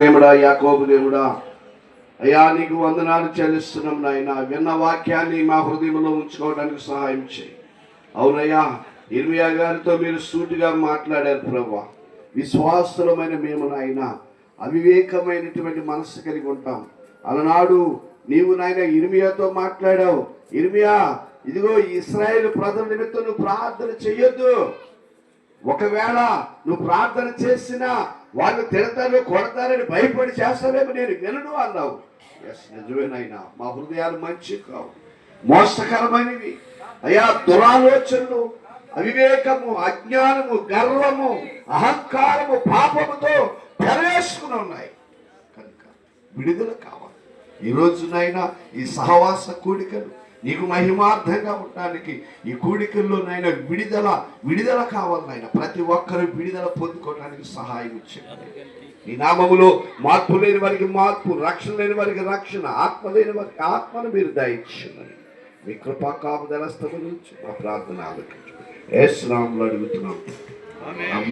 దేవుడా, యాకోబు దేవుడా, అయ్యా నీకు వందనాలు చెల్లిస్తున్నాం నాయన. విన్న వాక్యాన్ని మా హృదయంలో ఉంచుకోవడానికి సహాయం చేయి. అవునయ్యా, ఇర్మియా గారితో మీరు సూటిగా మాట్లాడారు ప్రభువా. విశ్వాసులమైన మేము నాయన అవివేకమైనటువంటి మనస్సు కలిగి ఉంటాం. అలనాడు నీవు నాయన ఇర్మియాతో మాట్లాడావు. ఇర్మియా, ఇదిగో ఇశ్రాయేలు ప్రజల నిమిత్తం నువ్వు ప్రార్థన చెయ్యొద్దు. ఒకవేళ నువ్వు ప్రార్థన చేసినా వాళ్ళు తిడతారు, కొడతారని భయపడి చేస్తావేమో, నేను వినను అన్నావు. ఎస్, నిజమేనైనా మా హృదయాలు మంచి కావు, మోసకరమైనవి అయ్యా. దురాలోచనలు, అవివేకము, అజ్ఞానము, గర్వము, అహంకారము, పాపముతో పెరవేసుకుని ఉన్నాయి. కనుక విడుదల కావాలి. ఈరోజునైనా ఈ సహవాస కూడికలు నీకు మహిమార్థంగా ఉండడానికి ఈ కూడికల్లో నాయన విడుదల కావాలి నాయన. ప్రతి ఒక్కరు విడుదల పొందుకోవడానికి సహాయం ఇచ్చేయండి. నీ నామములో మార్పు లేని వారికి మార్పు, రక్షణ లేని వారికి రక్షణ, ఆత్మ లేని వారికి ఆత్మను మీరు దయచేయండి. మీ కృపా కాపుదల గురించి మా ప్రార్థన ఆలోచించండి. యేసు నామములో అడుగుతున్నాం.